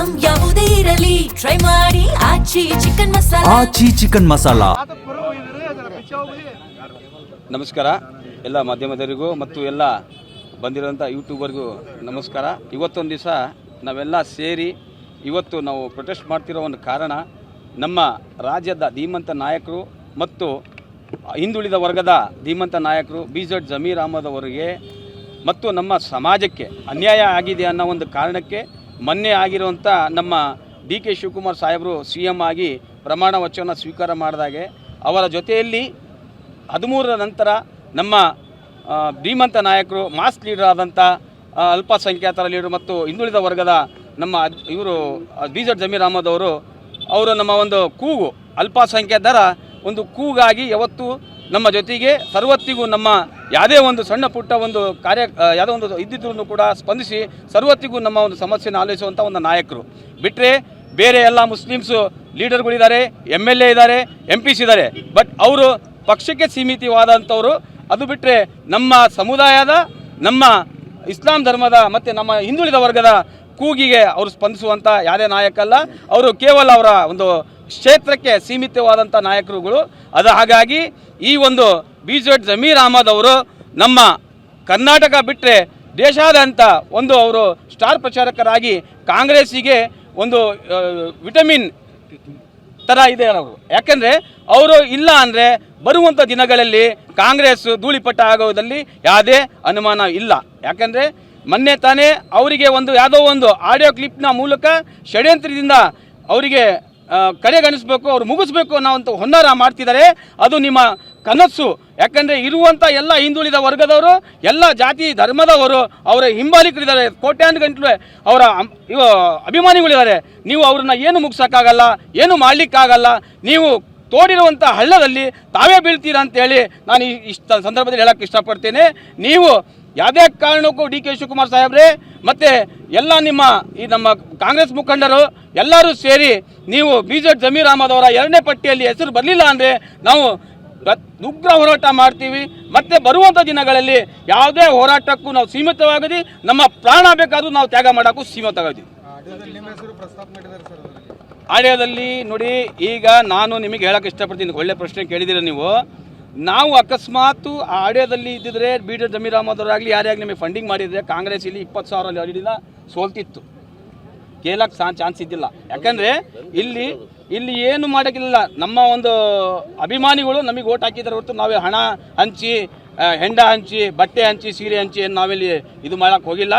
Item ಯಾವುದೇ ಇರಲಿ try ಮಾಡಿ ಆಚಿ ಚಿಕನ್ ಮಸಾಲಾ. ಆಚಿ ಚಿಕನ್ ಮಸಾಲಾ. ನಮಸ್ಕಾರ ಎಲ್ಲ ಮಾಧ್ಯಮದವರಿಗೂ ಮತ್ತು ಎಲ್ಲ ಬಂದಿರೋಂಥ ಯೂಟ್ಯೂಬರ್ಗೂ ನಮಸ್ಕಾರ. ಇವತ್ತೊಂದು ದಿವಸ ನಾವೆಲ್ಲ ಸೇರಿ ಇವತ್ತು ನಾವು ಪ್ರೊಟೆಸ್ಟ್ ಮಾಡ್ತಿರೋ ಒಂದು ಕಾರಣ, ನಮ್ಮ ರಾಜ್ಯದ ಧೀಮಂತ ನಾಯಕರು ಮತ್ತು ಹಿಂದುಳಿದ ವರ್ಗದ ಧೀಮಂತ ನಾಯಕರು BZ ಜಮೀರ್ ಅಹಮದ್ ಅವರಿಗೆ ಮತ್ತು ನಮ್ಮ ಸಮಾಜಕ್ಕೆ ಅನ್ಯಾಯ ಆಗಿದೆ ಅನ್ನೋ ಒಂದು ಕಾರಣಕ್ಕೆ ಮೊನ್ನೆ ಆಗಿರುವಂಥ ನಮ್ಮ DK ಶಿವಕುಮಾರ್ ಸಾಹೇಬರು CM ಆಗಿ ಪ್ರಮಾಣ ವಚನ ಸ್ವೀಕಾರ ಮಾಡಿದಾಗೆ ಅವರ ಜೊತೆಯಲ್ಲಿ 13ರ ನಂತರ ನಮ್ಮ ಧೀಮಂತ ನಾಯಕರು ಮಾಸ್ ಲೀಡರ್ ಆದಂಥ ಅಲ್ಪಸಂಖ್ಯಾತರ ಲೀಡರ್ ಮತ್ತು ಹಿಂದುಳಿದ ವರ್ಗದ ನಮ್ಮ ಇವರು BZ ಜಮೀರ್ ಅಹಮದ್ ಅವರು ನಮ್ಮ ಒಂದು ಕೂಗು, ಅಲ್ಪಸಂಖ್ಯಾತರ ಒಂದು ಕೂಗಾಗಿ ಯಾವತ್ತು ನಮ್ಮ ಜೊತೆಗೆ ಸರ್ವತ್ತಿಗೂ ನಮ್ಮ ಯಾವುದೇ ಒಂದು ಸಣ್ಣ ಪುಟ್ಟ ಒಂದು ಯಾವುದೋ ಒಂದು ಇದ್ದಿದ್ರೂ ಕೂಡ ಸ್ಪಂದಿಸಿ ಸರ್ವತ್ತಿಗೂ ನಮ್ಮ ಒಂದು ಸಮಸ್ಯೆನ ಆಲಿಸುವಂಥ ಒಂದು ನಾಯಕರು. ಬಿಟ್ಟರೆ ಬೇರೆ ಎಲ್ಲ ಮುಸ್ಲಿಮ್ಸು ಲೀಡರ್ಗಳಿದ್ದಾರೆ, MLA ಇದ್ದಾರೆ, MPs ಇದ್ದಾರೆ, ಬಟ್ ಅವರು ಪಕ್ಷಕ್ಕೆ ಸೀಮಿತವಾದಂಥವರು. ಅದು ಬಿಟ್ಟರೆ ನಮ್ಮ ಸಮುದಾಯದ, ನಮ್ಮ ಇಸ್ಲಾಂ ಧರ್ಮದ ಮತ್ತು ನಮ್ಮ ಹಿಂದುಳಿದ ವರ್ಗದ ಕೂಗಿಗೆ ಅವರು ಸ್ಪಂದಿಸುವಂಥ ಯಾವುದೇ ನಾಯಕ ಅಲ್ಲ. ಅವರು ಕೇವಲ ಅವರ ಒಂದು ಕ್ಷೇತ್ರಕ್ಕೆ ಸೀಮಿತವಾದಂಥ ನಾಯಕರುಗಳು. ಅದು ಹಾಗಾಗಿ ಈ ಒಂದು BZ ಜಮೀರ್ ಅಹಮದ್ ಅವರು ನಮ್ಮ ಕರ್ನಾಟಕ ಬಿಟ್ಟರೆ ದೇಶಾದ್ಯಂತ ಒಂದು ಅವರು ಸ್ಟಾರ್ ಪ್ರಚಾರಕರಾಗಿ ಕಾಂಗ್ರೆಸ್ಸಿಗೆ ಒಂದು ವಿಟಮಿನ್ ಥರ ಇದೆ ಅವರು. ಯಾಕೆಂದರೆ ಅವರು ಇಲ್ಲ ಅಂದರೆ ಬರುವಂಥ ದಿನಗಳಲ್ಲಿ ಕಾಂಗ್ರೆಸ್ ಧೂಳಿಪಟ ಆಗೋದಲ್ಲಿ ಯಾವುದೇ ಅನುಮಾನ ಇಲ್ಲ. ಯಾಕೆಂದರೆ ಮೊನ್ನೆ ತಾನೇ ಅವರಿಗೆ ಒಂದು ಯಾವುದೋ ಒಂದು ಆಡಿಯೋ ಕ್ಲಿಪ್ನ ಮೂಲಕ ಷಡ್ಯಂತ್ರದಿಂದ ಅವರಿಗೆ ಕಡೆಗಣಿಸಬೇಕು, ಅವ್ರು ಮುಗಿಸ್ಬೇಕು ಅನ್ನೋವಂಥ ಹೊನ್ನಾರ ಮಾಡ್ತಿದ್ದಾರೆ. ಅದು ನಿಮ್ಮ ಕನಸು. ಯಾಕಂದರೆ ಇರುವಂಥ ಎಲ್ಲ ಹಿಂದುಳಿದ ವರ್ಗದವರು, ಎಲ್ಲ ಜಾತಿ ಧರ್ಮದವರು ಅವರ ಹಿಂಬಾಲಿಕರಿದ್ದಾರೆ, ಕೋಟ್ಯಾಂತರ ಅವರ ಅಭಿಮಾನಿಗಳಿದ್ದಾರೆ. ನೀವು ಅವ್ರನ್ನ ಏನು ಮುಗಿಸೋಕ್ಕಾಗಲ್ಲ, ಏನು ಮಾಡಲಿಕ್ಕಾಗಲ್ಲ. ನೀವು ತೋಡಿರುವಂಥ ಹಳ್ಳದಲ್ಲಿ ತಾವೇ ಬೀಳ್ತೀರಾ ಅಂತೇಳಿ ನಾನು ಇಷ್ಟ ಸಂದರ್ಭದಲ್ಲಿ ಹೇಳೋಕ್ಕೆ ಇಷ್ಟಪಡ್ತೇನೆ. ನೀವು ಯಾವುದೇ ಕಾರಣಕ್ಕೂ DK ಶಿವಕುಮಾರ್ ಸಾಹೇಬ್ರೆ ಮತ್ತು ಎಲ್ಲ ನಮ್ಮ ಕಾಂಗ್ರೆಸ್ ಮುಖಂಡರು ಎಲ್ಲರೂ ಸೇರಿ ನೀವು BZ ಜಮೀರ್ ಅಹಮದ್ ಅವರ 2ನೇ ಪಟ್ಟಿಯಲ್ಲಿ ಹೆಸರು ಬರಲಿಲ್ಲ ಅಂದರೆ ನಾವು ಉಗ್ರ ಹೋರಾಟ ಮಾಡ್ತೀವಿ. ಮತ್ತು ಬರುವಂಥ ದಿನಗಳಲ್ಲಿ ಯಾವುದೇ ಹೋರಾಟಕ್ಕೂ ನಾವು ಸೀಮಿತವಾಗದಿ, ನಮ್ಮ ಪ್ರಾಣ ಬೇಕಾದರೂ ನಾವು ತ್ಯಾಗ ಮಾಡೋಕ್ಕೂ ಸೀಮಿತವಾಗದಿ. ಆಡಿಯೋದಲ್ಲಿ ನೋಡಿ, ಈಗ ನಾನು ನಿಮಗೆ ಹೇಳೋಕ್ಕೆ ಇಷ್ಟಪಡ್ತೀನಿ. ಒಳ್ಳೆ ಪ್ರಶ್ನೆ ಕೇಳಿದ್ದೀರ ನೀವು. ನಾವು ಅಕಸ್ಮಾತ್ ಆ ಆಡಿಯೋದಲ್ಲಿ ಇದ್ದಿದ್ರೆ BZ ಜಮೀರ್ ಅಹಮದ್ ಅವರಾಗಲಿ ಯಾರೇ ಆಗಲಿ ನಿಮಗೆ ಫಂಡಿಂಗ್ ಮಾಡಿದರೆ ಕಾಂಗ್ರೆಸ್ ಇಲ್ಲಿ 20,000 ಅಡಿಯಿಂದ ಸೋಲ್ತಿತ್ತು, ಕೇಳಕ್ಕೆ ಚಾನ್ಸ್ ಇದ್ದಿಲ್ಲ. ಯಾಕಂದರೆ ಇಲ್ಲಿ ಏನು ಮಾಡೋಕ್ಕಿಲ್ಲ. ನಮ್ಮ ಒಂದು ಅಭಿಮಾನಿಗಳು ನಮಗೆ ಓಟ್ ಹಾಕಿದ್ದಾರೆ ಹೊರತು ನಾವೇ ಹಣ ಹಂಚಿ, ಹೆಂಡ ಹಂಚಿ, ಬಟ್ಟೆ ಹಂಚಿ, ಸೀರೆ ಹಂಚಿ ಏನು ನಾವಿಲ್ಲಿ ಇದು ಮಾಡೋಕ್ಕೆ ಹೋಗಿಲ್ಲ.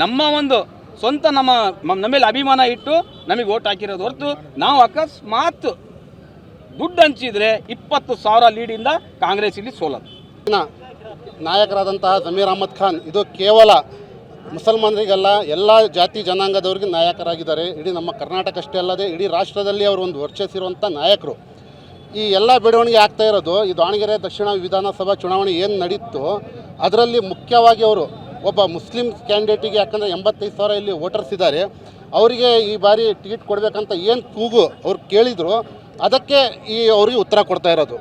ನಮ್ಮ ಒಂದು ಸ್ವಂತ ನಮ್ಮ ಮೇಲೆ ಅಭಿಮಾನ ಇಟ್ಟು ನಮಗೆ ಓಟ್ ಹಾಕಿರೋದು ಹೊರತು ನಾವು ಅಕಸ್ಮಾತ್ ದುಡ್ಡು ಹಂಚಿದ್ರೆ 20,000 ಲೀಡಿಂದ ಕಾಂಗ್ರೆಸ್ ಇಲ್ಲಿ ಸೋಲದು. ನಾಯಕರಾದಂತಹ ಜಮೀರ್ ಅಹಮದ್ ಖಾನ್ ಇದು ಕೇವಲ ಮುಸಲ್ಮಾನರಿಗೆಲ್ಲ ಎಲ್ಲ ಜಾತಿ ಜನಾಂಗದವ್ರಿಗೆ ನಾಯಕರಾಗಿದ್ದಾರೆ. ಇಡೀ ನಮ್ಮ ಕರ್ನಾಟಕ ಅಷ್ಟೇ ಅಲ್ಲದೆ ಇಡೀ ರಾಷ್ಟ್ರದಲ್ಲಿ ಅವರು ಒಂದು ವರ್ಚಸ್ಸಿರುವಂಥ ನಾಯಕರು. ಈ ಎಲ್ಲ ಬೆಳವಣಿಗೆ ಆಗ್ತಾ ಇರೋದು ಈ ದಾವಣಗೆರೆ ದಕ್ಷಿಣ ವಿಧಾನಸಭಾ ಚುನಾವಣೆ ಏನು ನಡೀತು ಅದರಲ್ಲಿ ಮುಖ್ಯವಾಗಿ ಅವರು ಒಬ್ಬ ಮುಸ್ಲಿಂ ಕ್ಯಾಂಡಿಡೇಟಿಗೆ, ಯಾಕಂದರೆ 85,000 ಇಲ್ಲಿ ವೋಟರ್ಸ್ ಇದ್ದಾರೆ, ಅವರಿಗೆ ಈ ಬಾರಿ ಟಿಕೆಟ್ ಕೊಡಬೇಕಂತ ಏನು ಕೂಗು ಅವ್ರು ಕೇಳಿದರು, ಅದಕ್ಕೆ ಅವ್ರಿಗೆ ಉತ್ತರ ಕೊಡ್ತಾ ಇರೋದು.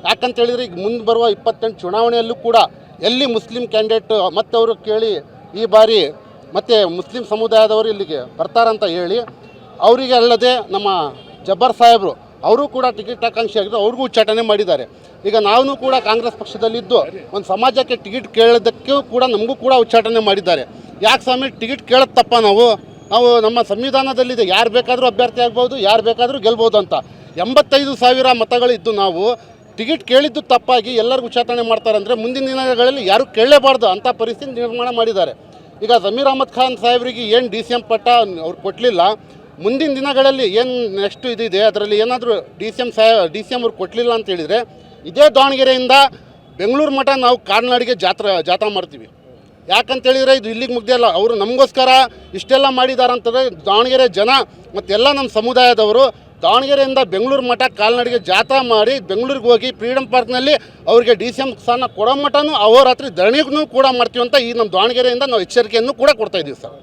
ಯಾಕಂತೇಳಿದರೆ ಈಗ ಮುಂದೆ ಬರುವ 28 ಚುನಾವಣೆಯಲ್ಲೂ ಕೂಡ ಎಲ್ಲಿ ಮುಸ್ಲಿಂ ಕ್ಯಾಂಡಿಡೇಟ್ ಮತ್ತು ಅವರು ಕೇಳಿ ಈ ಬಾರಿ ಮತ್ತು ಮುಸ್ಲಿಂ ಸಮುದಾಯದವರು ಇಲ್ಲಿಗೆ ಬರ್ತಾರಂತ ಹೇಳಿ ಅವರಿಗೆ ಅಲ್ಲದೆ ನಮ್ಮ ಜಬ್ಬಾರ್ ಸಾಹೇಬರು ಅವರು ಕೂಡ ಟಿಕೆಟ್ ಆಕಾಂಕ್ಷಿ ಆಗಿದ್ದು ಅವ್ರಿಗೂ ಉಚ್ಚಾಟನೆ ಮಾಡಿದ್ದಾರೆ. ಈಗ ನಾವು ಕೂಡ ಕಾಂಗ್ರೆಸ್ ಪಕ್ಷದಲ್ಲಿದ್ದು ಒಂದು ಸಮಾಜಕ್ಕೆ ಟಿಕೆಟ್ ಕೇಳೋದಕ್ಕೂ ಕೂಡ ನಮಗೂ ಕೂಡ ಉಚ್ಚಾಟನೆ ಮಾಡಿದ್ದಾರೆ. ಯಾಕೆ ಸ್ವಾಮಿ ಟಿಕೆಟ್ ಕೇಳೋದು ತಪ್ಪ? ನಾವು ನಮ್ಮ ಸಂವಿಧಾನದಲ್ಲಿದೆ, ಯಾರು ಬೇಕಾದರೂ ಅಭ್ಯರ್ಥಿ ಆಗ್ಬೋದು, ಯಾರು ಬೇಕಾದರೂ ಗೆಲ್ಬೋದು ಅಂತ. 85,000 ಮತಗಳಿದ್ದು ನಾವು ಟಿಕೆಟ್ ಕೇಳಿದ್ದು ತಪ್ಪಾಗಿ ಎಲ್ಲರಿಗೂ ಉಚ್ಚಾಟನೆ ಮಾಡ್ತಾರಂದರೆ ಮುಂದಿನ ದಿನಗಳಲ್ಲಿ ಯಾರೂ ಕೇಳಲೇಬಾರ್ದು ಅಂಥ ಪರಿಸ್ಥಿತಿ ನಿರ್ಮಾಣ ಮಾಡಿದ್ದಾರೆ. ಈಗ ಜಮೀರ್ ಅಹಮದ್ ಖಾನ್ ಸಾಹೇಬರಿಗೆ ಏನು DCM ಪಟ್ಟ ಅವ್ರು ಕೊಡಲಿಲ್ಲ, ಮುಂದಿನ ದಿನಗಳಲ್ಲಿ ಏನು ನೆಕ್ಸ್ಟ್ ಇದಿದೆ ಅದರಲ್ಲಿ ಏನಾದರೂ DCM ಅವ್ರು ಕೊಡಲಿಲ್ಲ ಅಂತ ಹೇಳಿದರೆ ಇದೇ ದಾವಣಗೆರೆಯಿಂದ ಬೆಂಗಳೂರು ಮಠ ನಾವು ಕಾರ್ನಾಡಿಗೆ ಜಾಥಾ ಮಾಡ್ತೀವಿ. ಯಾಕಂತೇಳಿದರೆ ಇದು ಇಲ್ಲಿಗೆ ಮುಗ್ದಿಲ್ಲ. ಅವರು ನಮಗೋಸ್ಕರ ಇಷ್ಟೆಲ್ಲ ಮಾಡಿದಾರಂತಂದರೆ ದಾವಣಗೆರೆ ಜನ ಮತ್ತೆಲ್ಲ ನಮ್ಮ ಸಮುದಾಯದವರು ದಾವಣಗೆರೆಯಿಂದ ಬೆಂಗಳೂರು ಮಠ ಕಾಲ್ನಡಿಗೆ ಜಾಥಾ ಮಾಡಿ ಬೆಂಗಳೂರಿಗೆ ಹೋಗಿ ಫ್ರೀಡಮ್ ಪಾರ್ಕ್ನಲ್ಲಿ ಅವರಿಗೆ DCM ಸ್ಥಾನ ಕೊಡೋ ಮಟ್ಟನೂ ಅಹೋರಾತ್ರಿ ಧರಣಿಗೂ ಕೂಡ ಮಾಡ್ತೀವಿ ಅಂತ ಈ ನಮ್ಮ ದಾವಣಗೆರೆಯಿಂದ ನಾವು ಎಚ್ಚರಿಕೆಯನ್ನು ಕೂಡ ಕೊಡ್ತಾ ಇದ್ದೀವಿ ಸರ್.